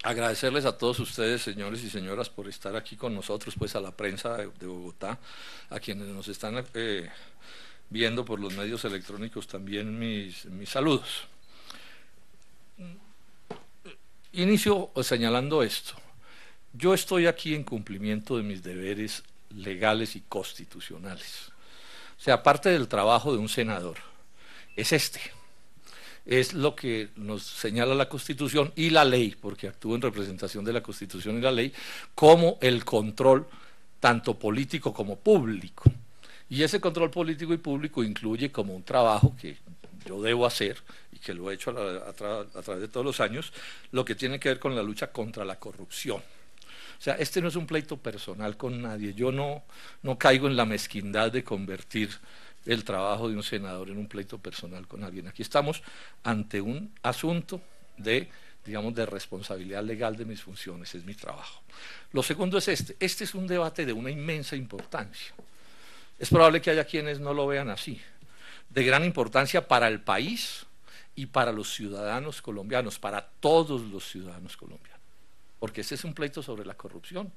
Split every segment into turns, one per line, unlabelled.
Agradecerles a todos ustedes, señores y señoras, por estar aquí con nosotros, pues a la prensa de Bogotá, a quienes nos están viendo por los medios electrónicos también mis saludos. Inicio señalando esto. Yo estoy aquí en cumplimiento de mis deberes legales y constitucionales. O sea, parte del trabajo de un senador es este. Es lo que nos señala la Constitución y la ley, porque actúa en representación de la Constitución y la ley, como el control tanto político como público. Y ese control político y público incluye como un trabajo que yo debo hacer y que lo he hecho a través de todos los años, lo que tiene que ver con la lucha contra la corrupción. O sea, este no es un pleito personal con nadie. Yo no caigo en la mezquindad de convertir el trabajo de un senador en un pleito personal con alguien. Aquí estamos ante un asunto de, digamos, de responsabilidad legal de mis funciones, es mi trabajo. Lo segundo es este es un debate de una inmensa importancia. Es probable que haya quienes no lo vean así, de gran importancia para el país y para los ciudadanos colombianos, para todos los ciudadanos colombianos, porque este es un pleito sobre la corrupción.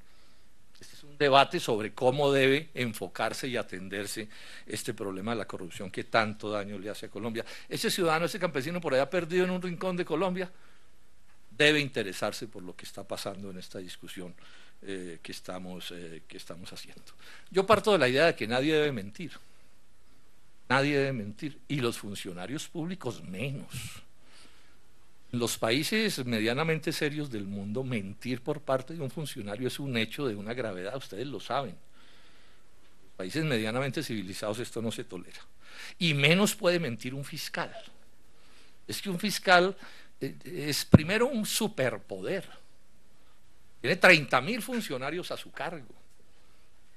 Este es un debate sobre cómo debe enfocarse y atenderse este problema de la corrupción que tanto daño le hace a Colombia. Ese ciudadano, ese campesino por allá perdido en un rincón de Colombia, debe interesarse por lo que está pasando en esta discusión que estamos haciendo. Yo parto de la idea de que nadie debe mentir. Nadie debe mentir, y los funcionarios públicos menos. En los países medianamente serios del mundo, mentir por parte de un funcionario es un hecho de una gravedad, ustedes lo saben. En países medianamente civilizados esto no se tolera. Y menos puede mentir un fiscal. Es que un fiscal es primero un superpoder. Tiene 30.000 funcionarios a su cargo,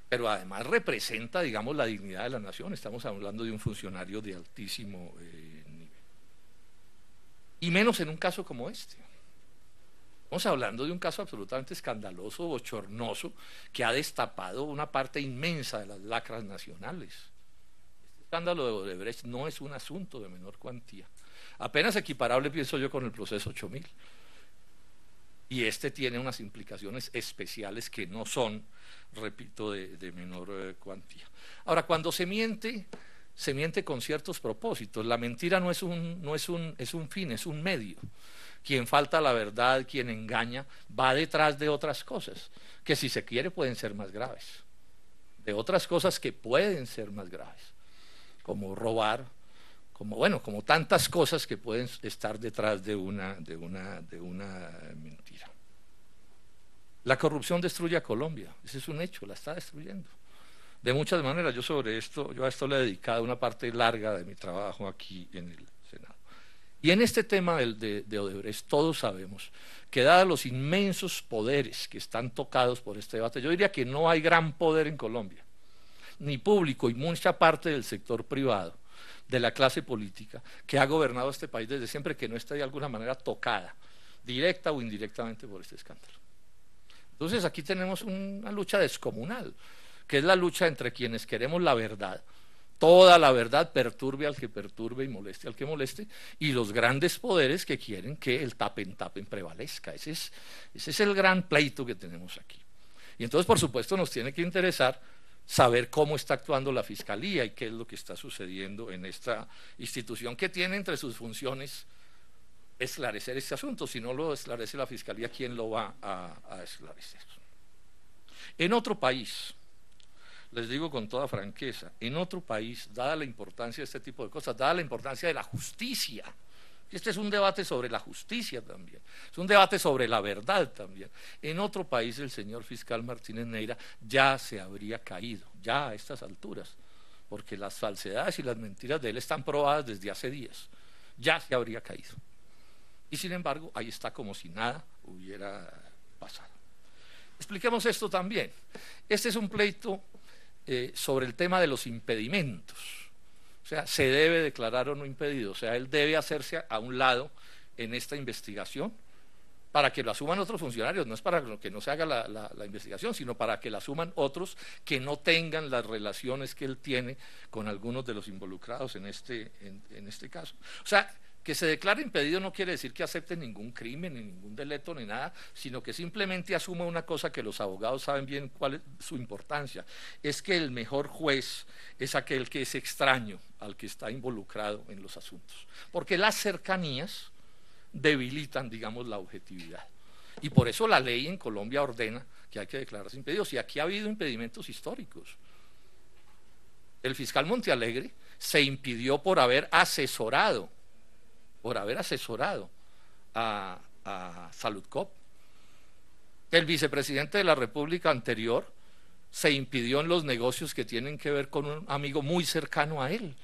pero además representa, digamos, la dignidad de la nación. Estamos hablando de un funcionario de altísimo nivel. Y menos en un caso como este. Estamos hablando de un caso absolutamente escandaloso, bochornoso, que ha destapado una parte inmensa de las lacras nacionales. Este escándalo de Odebrecht no es un asunto de menor cuantía. Apenas equiparable, pienso yo, con el proceso 8000. Y este tiene unas implicaciones especiales que no son, repito, de menor cuantía. Ahora, cuando se miente con ciertos propósitos. La mentira es un fin, es un medio. Quien falta a la verdad, quien engaña, va detrás de otras cosas, que si se quiere pueden ser más graves. De otras cosas que pueden ser más graves, como robar, como tantas cosas que pueden estar detrás de una mentira. La corrupción destruye a Colombia, ese es un hecho, la está destruyendo. De muchas maneras, yo a esto le he dedicado una parte larga de mi trabajo aquí en el Senado. Y en este tema de Odebrecht, todos sabemos que dados los inmensos poderes que están tocados por este debate, yo diría que no hay gran poder en Colombia, ni público y mucha parte del sector privado, de la clase política, que ha gobernado este país desde siempre, que no está de alguna manera tocada, directa o indirectamente por este escándalo. Entonces aquí tenemos una lucha descomunal, que es la lucha entre quienes queremos la verdad, toda la verdad, perturbe al que perturbe y moleste al que moleste, y los grandes poderes que quieren que el tapen prevalezca. Ese es el gran pleito que tenemos aquí. Y entonces, por supuesto, nos tiene que interesar saber cómo está actuando la Fiscalía y qué es lo que está sucediendo en esta institución que tiene entre sus funciones esclarecer este asunto. Si no lo esclarece la Fiscalía, ¿quién lo va a esclarecer? En otro país, les digo con toda franqueza, en otro país, dada la importancia de este tipo de cosas, dada la importancia de la justicia, este es un debate sobre la justicia también, es un debate sobre la verdad también. En otro país el señor fiscal Martínez Neira ya se habría caído, ya a estas alturas, porque las falsedades y las mentiras de él están probadas desde hace días, ya se habría caído. Y sin embargo, ahí está como si nada hubiera pasado. Expliquemos esto también. Este es un pleito sobre el tema de los impedimentos. O sea, se debe declarar o no impedido. O sea, él debe hacerse a un lado en esta investigación para que lo asuman otros funcionarios. No es para que no se haga la investigación, sino para que la asuman otros que no tengan las relaciones que él tiene con algunos de los involucrados en este caso. O sea, Que se declare impedido no quiere decir que acepte ningún crimen, ni ningún delito, ni nada, sino que simplemente asuma una cosa que los abogados saben bien cuál es su importancia, es que el mejor juez es aquel que es extraño al que está involucrado en los asuntos, porque las cercanías debilitan, digamos, la objetividad. Y por eso la ley en Colombia ordena que hay que declararse impedidos, y aquí ha habido impedimentos históricos. El fiscal Montealegre se impidió por haber asesorado a Saludcop. El vicepresidente de la República anterior se impidió en los negocios que tienen que ver con un amigo muy cercano a él.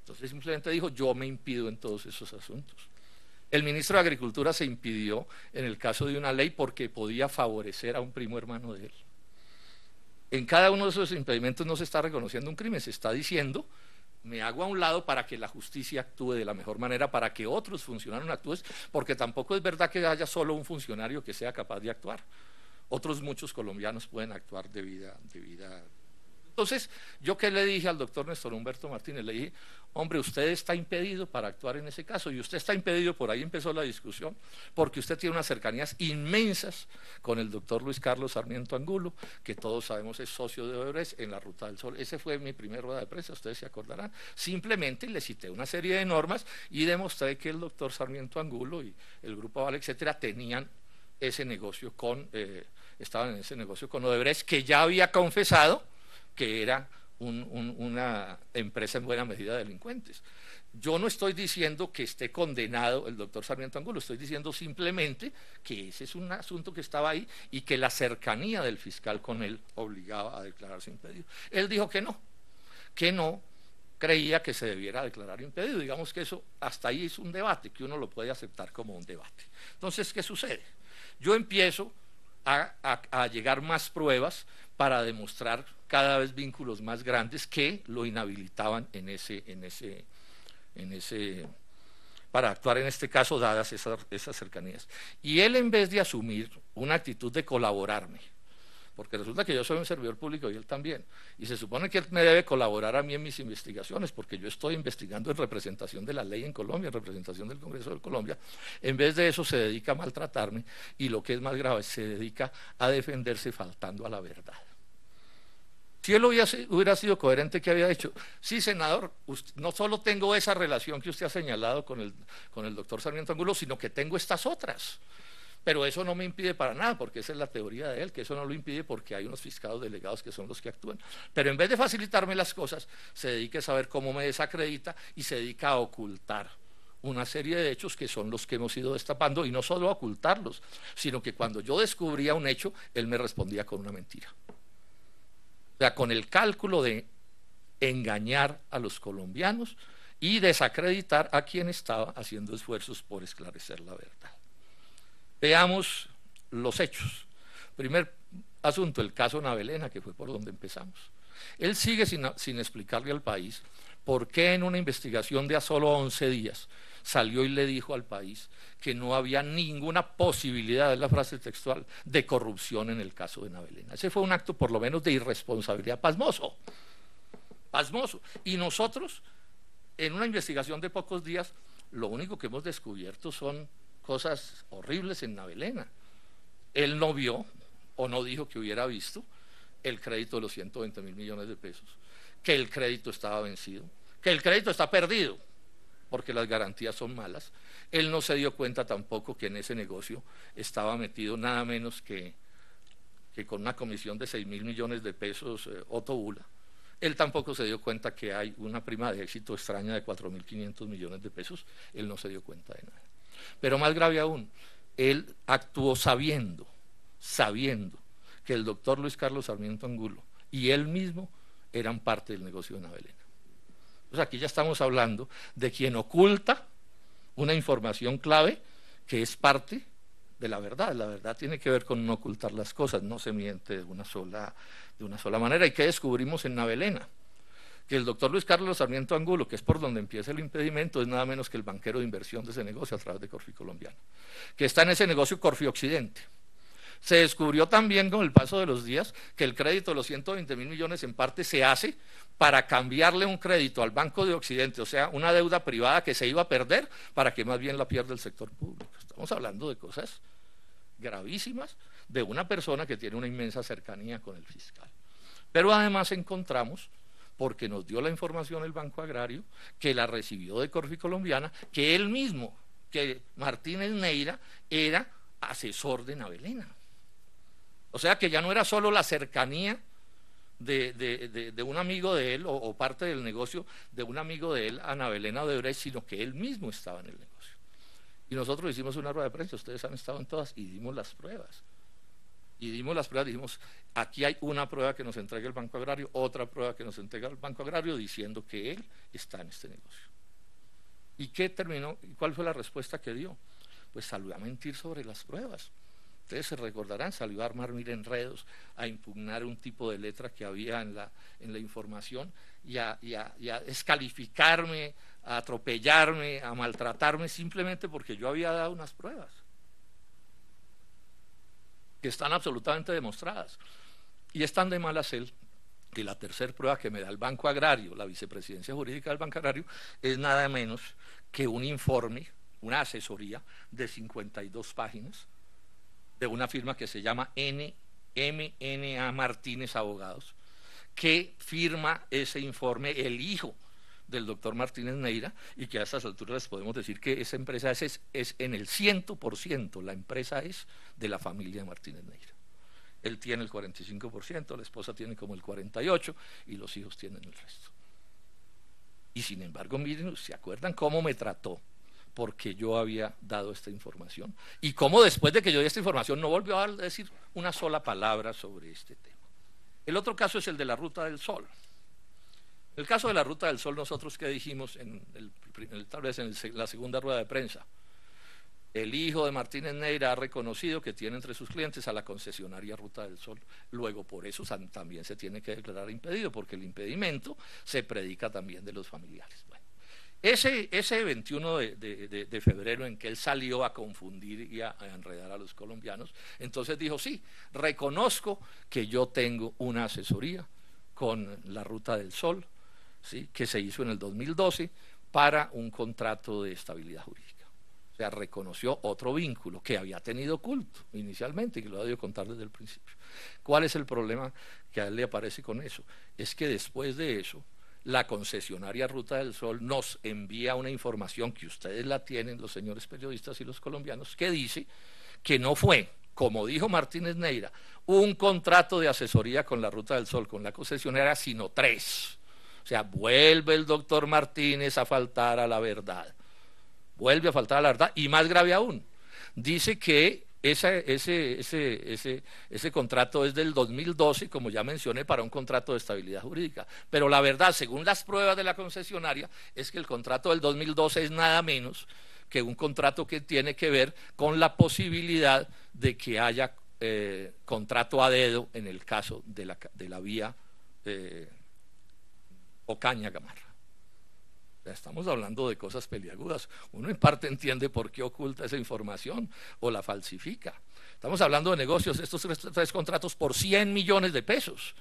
Entonces simplemente dijo, yo me impido en todos esos asuntos. El ministro de Agricultura se impidió en el caso de una ley porque podía favorecer a un primo hermano de él. En cada uno de esos impedimentos no se está reconociendo un crimen, se está diciendo, me hago a un lado para que la justicia actúe de la mejor manera, para que otros funcionarios actúen, porque tampoco es verdad que haya solo un funcionario que sea capaz de actuar. Otros muchos colombianos pueden actuar de vida. Entonces, ¿yo qué le dije al doctor Néstor Humberto Martínez? Le dije, hombre, usted está impedido para actuar en ese caso, y usted está impedido, por ahí empezó la discusión, porque usted tiene unas cercanías inmensas con el doctor Luis Carlos Sarmiento Angulo, que todos sabemos es socio de Odebrecht en la Ruta del Sol. Ese fue mi primera rueda de prensa, ustedes se acordarán. Simplemente le cité una serie de normas y demostré que el doctor Sarmiento Angulo y el Grupo Aval, etcétera, tenían ese negocio estaban en ese negocio con Odebrecht, que ya había confesado que era una empresa en buena medida de delincuentes. Yo no estoy diciendo que esté condenado el doctor Sarmiento Angulo, estoy diciendo simplemente que ese es un asunto que estaba ahí y que la cercanía del fiscal con él obligaba a declararse impedido. Él dijo que no creía que se debiera declarar impedido. Digamos que eso hasta ahí es un debate, que uno lo puede aceptar como un debate. Entonces, ¿qué sucede? Yo empiezo a llegar más pruebas para demostrar cada vez vínculos más grandes que lo inhabilitaban para actuar en este caso, dadas esas cercanías. Y él, en vez de asumir una actitud de colaborarme, porque resulta que yo soy un servidor público y él también, y se supone que él me debe colaborar a mí en mis investigaciones, porque yo estoy investigando en representación de la ley en Colombia, en representación del Congreso de Colombia. En vez de eso se dedica a maltratarme, y lo que es más grave, se dedica a defenderse faltando a la verdad. Si él hubiera sido coherente, ¿qué había hecho? Sí, senador, no solo tengo esa relación que usted ha señalado con el doctor Sarmiento Angulo, sino que tengo estas otras. Pero eso no me impide para nada, porque esa es la teoría de él, que eso no lo impide porque hay unos fiscales delegados que son los que actúan. Pero en vez de facilitarme las cosas, se dedica a saber cómo me desacredita y se dedica a ocultar una serie de hechos que son los que hemos ido destapando, y no solo a ocultarlos, sino que cuando yo descubría un hecho, él me respondía con una mentira. O sea, con el cálculo de engañar a los colombianos y desacreditar a quien estaba haciendo esfuerzos por esclarecer la verdad. Veamos los hechos. Primer asunto, el caso Navelena, que fue por donde empezamos. Él sigue sin explicarle al país por qué en una investigación de a solo 11 días salió y le dijo al país que no había ninguna posibilidad, es la frase textual, de corrupción en el caso de Navelena. Ese fue un acto por lo menos de irresponsabilidad pasmoso. Y nosotros, en una investigación de pocos días, lo único que hemos descubierto son cosas horribles en Navelena. Él no vio, o no dijo que hubiera visto, el crédito de los 120.000 millones de pesos, que el crédito estaba vencido, que el crédito está perdido, porque las garantías son malas. Él no se dio cuenta tampoco que en ese negocio estaba metido nada menos que con una comisión de 6.000 millones de pesos Otto Bula. Él tampoco se dio cuenta que hay una prima de éxito extraña de 4.500 millones de pesos. Él no se dio cuenta de nada. Pero más grave aún, él actuó sabiendo que el doctor Luis Carlos Sarmiento Angulo y él mismo eran parte del negocio de Navelena. Entonces aquí ya estamos hablando de quien oculta una información clave que es parte de la verdad. La verdad tiene que ver con no ocultar las cosas, no se miente de una sola manera. ¿Y qué descubrimos en Navelena? Que el doctor Luis Carlos Sarmiento Angulo, que es por donde empieza el impedimento, es nada menos que el banquero de inversión de ese negocio a través de Corfi Colombiano, que está en ese negocio Corfi Occidente. Se descubrió también con el paso de los días que el crédito de los 120.000 millones en parte se hace para cambiarle un crédito al Banco de Occidente, o sea, una deuda privada que se iba a perder para que más bien la pierda el sector público. Estamos hablando de cosas gravísimas de una persona que tiene una inmensa cercanía con el fiscal. Pero además encontramos, porque nos dio la información el Banco Agrario, que la recibió de Corfi Colombiana, que él mismo, que Martínez Neira, era asesor de Navelena. O sea que ya no era solo la cercanía de un amigo de él o parte del negocio de un amigo de él a Navelena Odebrecht, sino que él mismo estaba en el negocio. Y nosotros hicimos una rueda de prensa, ustedes han estado en todas, y dimos las pruebas. Dijimos, aquí hay una prueba que nos entrega el Banco Agrario, otra prueba que nos entrega el Banco Agrario diciendo que él está en este negocio. ¿Y qué terminó? ¿Cuál fue la respuesta que dio? Pues salió a mentir sobre las pruebas. Ustedes se recordarán, salió a armar mil enredos, a impugnar un tipo de letra que había en la información y a descalificarme, a atropellarme, a maltratarme simplemente porque yo había dado unas pruebas que están absolutamente demostradas. Y están de mal hacer que la tercera prueba que me da el Banco Agrario, la vicepresidencia jurídica del Banco Agrario, es nada menos que un informe, una asesoría de 52 páginas, de una firma que se llama MNA Martínez Abogados, que firma ese informe el hijo del doctor Martínez Neira, y que a estas alturas les podemos decir que esa empresa es en el 100%, la empresa es de la familia de Martínez Neira. Él tiene el 45%, la esposa tiene como el 48% y los hijos tienen el resto. Y sin embargo, miren, ¿se acuerdan cómo me trató? Porque yo había dado esta información. Y cómo después de que yo di esta información no volvió a decir una sola palabra sobre este tema. El otro caso es el de la Ruta del Sol. El caso de la Ruta del Sol, nosotros que dijimos tal vez en la segunda rueda de prensa, el hijo de Martínez Neira ha reconocido que tiene entre sus clientes a la concesionaria Ruta del Sol. Luego, por eso también se tiene que declarar impedido, porque el impedimento se predica también de los familiares. Bueno, ese 21 de febrero en que él salió a confundir y a enredar a los colombianos, entonces dijo, sí, reconozco que yo tengo una asesoría con la Ruta del Sol, ¿sí?, que se hizo en el 2012 para un contrato de estabilidad jurídica. O sea, reconoció otro vínculo que había tenido oculto inicialmente y que lo había de contar desde el principio. ¿Cuál es el problema que a él le aparece con eso? Es que después de eso, la concesionaria Ruta del Sol nos envía una información que ustedes la tienen, los señores periodistas y los colombianos, que dice que no fue, como dijo Martínez Neira, un contrato de asesoría con la Ruta del Sol, con la concesionaria, sino 3. O sea, vuelve el doctor Martínez a faltar a la verdad. Vuelve a faltar a la verdad, y más grave aún, dice que ese contrato es del 2012, como ya mencioné, para un contrato de estabilidad jurídica. Pero la verdad, según las pruebas de la concesionaria, es que el contrato del 2012 es nada menos que un contrato que tiene que ver con la posibilidad de que haya contrato a dedo en el caso de la vía Ocaña-Gamarra. Estamos hablando de cosas peliagudas. Uno en parte entiende por qué oculta esa información o la falsifica. Estamos hablando de negocios, estos tres contratos por 100 millones de pesos.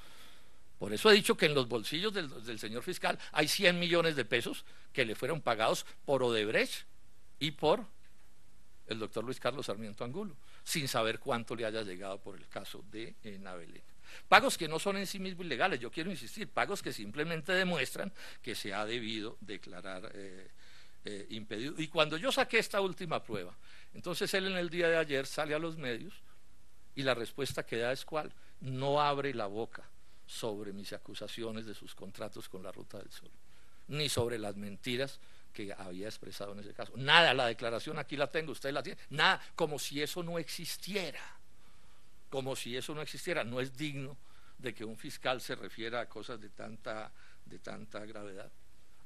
Por eso he dicho que en los bolsillos del señor fiscal hay 100 millones de pesos que le fueron pagados por Odebrecht y por el doctor Luis Carlos Sarmiento Angulo, sin saber cuánto le haya llegado por el caso de Navelena. Pagos que no son en sí mismos ilegales, yo quiero insistir, pagos que simplemente demuestran que se ha debido declarar impedido. Y cuando yo saqué esta última prueba, entonces él en el día de ayer sale a los medios y la respuesta que da es ¿cuál? No abre la boca sobre mis acusaciones de sus contratos con la Ruta del Sol, ni sobre las mentiras que había expresado en ese caso. Nada, la declaración aquí la tengo, usted la tiene, nada, como si eso no existiera. Como si eso no existiera. No es digno de que un fiscal se refiera a cosas de tanta gravedad.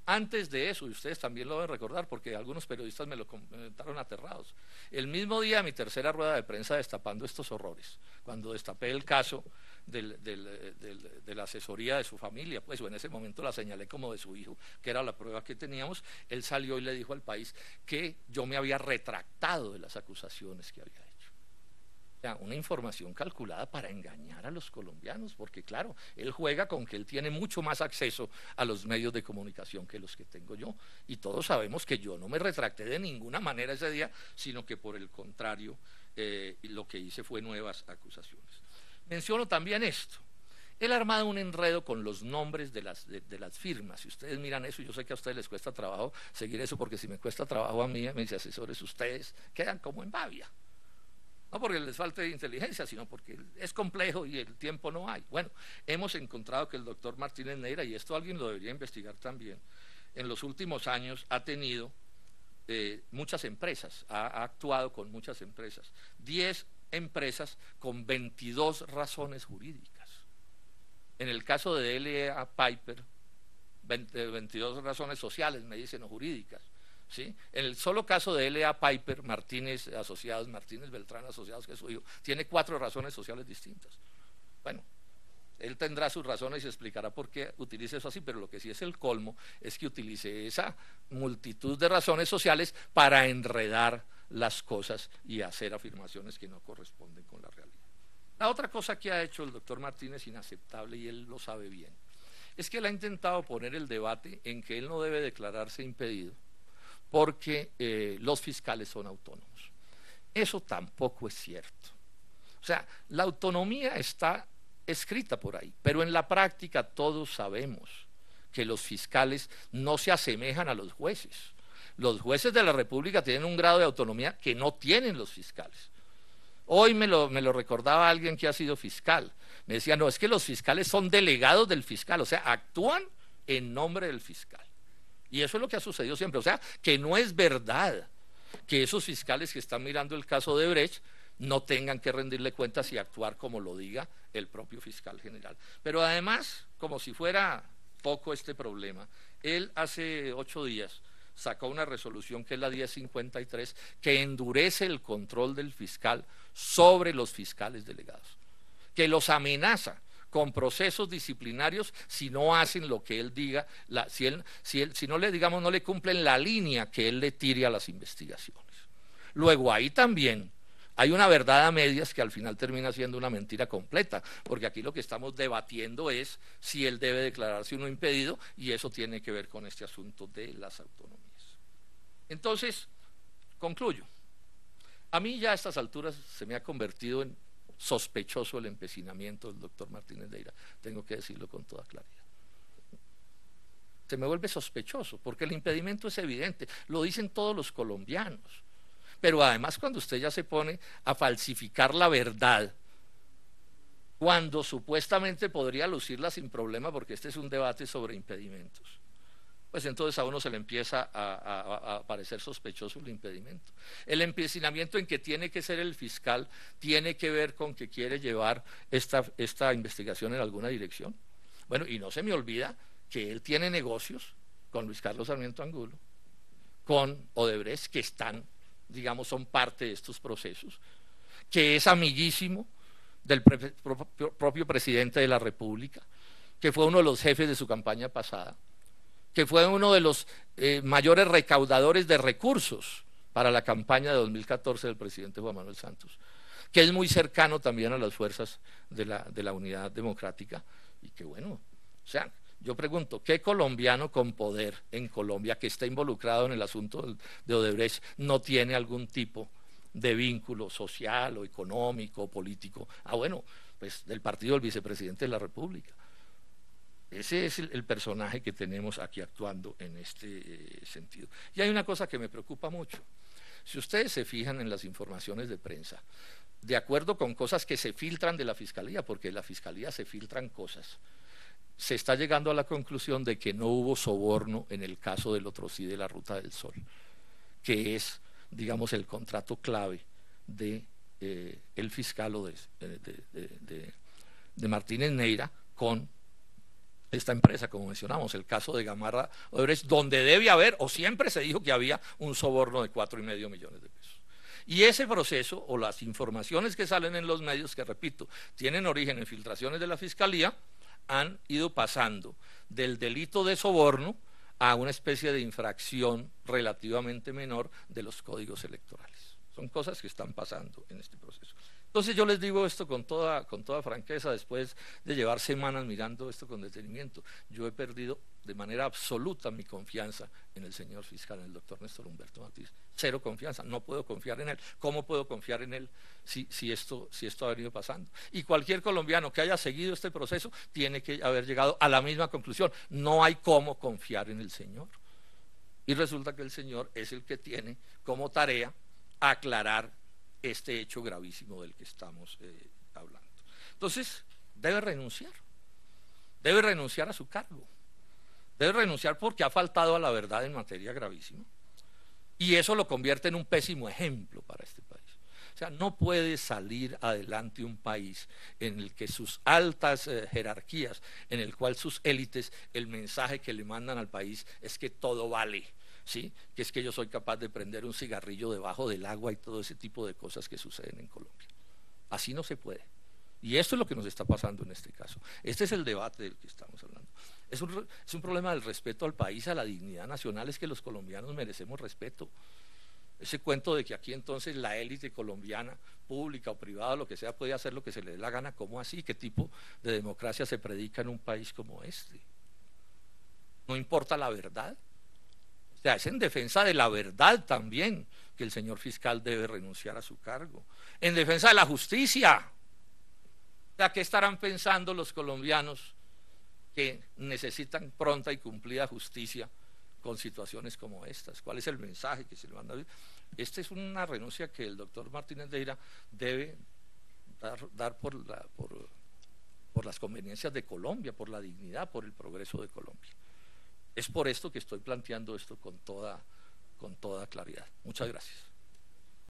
Antes de eso, y ustedes también lo deben recordar porque algunos periodistas me lo comentaron aterrados, el mismo día de mi tercera rueda de prensa destapando estos horrores, cuando destapé el caso de la asesoría de su familia, pues en ese momento la señalé como de su hijo, que era la prueba que teníamos, él salió y le dijo al país que yo me había retractado de las acusaciones que había hecho. O sea, una información calculada para engañar a los colombianos, porque claro, él juega con que él tiene mucho más acceso a los medios de comunicación que los que tengo yo. Y todos sabemos que yo no me retracté de ninguna manera ese día, sino que por el contrario, lo que hice fue nuevas acusaciones. Menciono también esto. Él ha armado un enredo con los nombres de las firmas. Si ustedes miran eso, yo sé que a ustedes les cuesta trabajo seguir eso, porque si me cuesta trabajo a mí, mis asesores, ustedes quedan como en babia. No porque les falte inteligencia, sino porque es complejo y el tiempo no hay. Bueno, hemos encontrado que el doctor Martínez Neira, y esto alguien lo debería investigar también, en los últimos años ha tenido muchas empresas, ha actuado con muchas empresas, 10 empresas con 22 razones jurídicas. En el caso de L.A. Piper, 22 razones sociales, me dicen, o jurídicas. ¿Sí? En el solo caso de L.A. Piper, Martínez Asociados, Martínez Beltrán Asociados, que es su hijo, tiene 4 razones sociales distintas. Bueno, él tendrá sus razones y se explicará por qué utiliza eso así, pero lo que sí es el colmo es que utilice esa multitud de razones sociales para enredar las cosas y hacer afirmaciones que no corresponden con la realidad. La otra cosa que ha hecho el doctor Martínez, inaceptable, y él lo sabe bien, es que él ha intentado poner el debate en que él no debe declararse impedido porque los fiscales son autónomos. Eso tampoco es cierto. O sea, la autonomía está escrita por ahí, pero en la práctica todos sabemos que los fiscales no se asemejan a los jueces. Los jueces de la República tienen un grado de autonomía que no tienen los fiscales. Hoy me lo recordaba alguien que ha sido fiscal. Me decía, no, es que los fiscales son delegados del fiscal, o sea, actúan en nombre del fiscal. Y eso es lo que ha sucedido siempre. O sea, que no es verdad que esos fiscales que están mirando el caso de Brecht no tengan que rendirle cuentas y actuar como lo diga el propio fiscal general. Pero además, como si fuera poco este problema, él hace 8 días sacó una resolución que es la 1053 que endurece el control del fiscal sobre los fiscales delegados, que los amenaza con procesos disciplinarios si no hacen lo que él diga, si no le, digamos, no le cumplen la línea que él le tire a las investigaciones. Luego ahí también hay una verdad a medias que al final termina siendo una mentira completa, porque aquí lo que estamos debatiendo es si él debe declararse uno impedido, y eso tiene que ver con este asunto de las autonomías. Entonces, concluyo. A mí ya a estas alturas se me ha convertido en sospechoso el empecinamiento del doctor Martínez Neira, tengo que decirlo con toda claridad. Se me vuelve sospechoso, porque el impedimento es evidente, lo dicen todos los colombianos. Pero además cuando usted ya se pone a falsificar la verdad, cuando supuestamente podría lucirla sin problema, porque este es un debate sobre impedimentos, pues entonces a uno se le empieza a parecer sospechoso el impedimento. El empecinamiento en que tiene que ser el fiscal tiene que ver con que quiere llevar esta investigación en alguna dirección. Bueno, y no se me olvida que él tiene negocios con Luis Carlos Sarmiento Angulo, con Odebrecht, que están, digamos, son parte de estos procesos, que es amiguísimo del propio presidente de la República, que fue uno de los jefes de su campaña pasada, que fue uno de los mayores recaudadores de recursos para la campaña de 2014 del presidente Juan Manuel Santos, que es muy cercano también a las fuerzas de la Unidad Democrática, y que bueno, o sea, yo pregunto, ¿qué colombiano con poder en Colombia que está involucrado en el asunto de Odebrecht no tiene algún tipo de vínculo social o económico o político? Ah, bueno, pues del partido del vicepresidente de la República. Ese es el personaje que tenemos aquí actuando en este sentido. Y hay una cosa que me preocupa mucho. Si ustedes se fijan en las informaciones de prensa, de acuerdo con cosas que se filtran de la Fiscalía, porque de la Fiscalía se filtran cosas, se está llegando a la conclusión de que no hubo soborno en el caso del otro sí de la Ruta del Sol, que es, digamos, el contrato clave de el fiscal o de Martínez Neira con esta empresa, como mencionamos, el caso de Gamarra Odebrecht, donde debe haber, o siempre se dijo que había un soborno de 4,5 millones de pesos. Y ese proceso, o las informaciones que salen en los medios, que repito, tienen origen en filtraciones de la Fiscalía, han ido pasando del delito de soborno a una especie de infracción relativamente menor de los códigos electorales. Son cosas que están pasando en este proceso. Entonces, Entonces yo les digo esto con toda franqueza, después de llevar semanas mirando esto con detenimiento. Yo he perdido de manera absoluta mi confianza en el señor fiscal, en el doctor Néstor Humberto Matiz. Cero confianza, no puedo confiar en él. ¿Cómo puedo confiar en él si esto ha venido pasando? Y cualquier colombiano que haya seguido este proceso tiene que haber llegado a la misma conclusión. No hay cómo confiar en el señor. Y resulta que el señor es el que tiene como tarea aclarar este hecho gravísimo del que estamos hablando. Entonces, debe renunciar a su cargo, debe renunciar porque ha faltado a la verdad en materia gravísima, y eso lo convierte en un pésimo ejemplo para este país. O sea, no puede salir adelante un país en el que sus altas jerarquías, en el cual sus élites, el mensaje que le mandan al país es que todo vale, ¿sí? Que es que yo soy capaz de prender un cigarrillo debajo del agua y todo ese tipo de cosas que suceden en Colombia. Así no se puede. Y esto es lo que nos está pasando en este caso. Este es el debate del que estamos hablando. Es un problema del respeto al país, a la dignidad nacional. Es que los colombianos merecemos respeto. Ese cuento de que aquí entonces la élite colombiana, pública o privada, lo que sea, puede hacer lo que se le dé la gana, ¿cómo así? ¿Qué tipo de democracia se predica en un país como este? ¿No importa la verdad? O sea, es en defensa de la verdad también que el señor fiscal debe renunciar a su cargo. En defensa de la justicia. O sea, ¿qué estarán pensando los colombianos que necesitan pronta y cumplida justicia con situaciones como estas? ¿Cuál es el mensaje que se le manda? Esta es una renuncia que el doctor Martínez Deira debe dar por las conveniencias de Colombia, por la dignidad, por el progreso de Colombia. Es por esto que estoy planteando esto con toda claridad. Muchas gracias.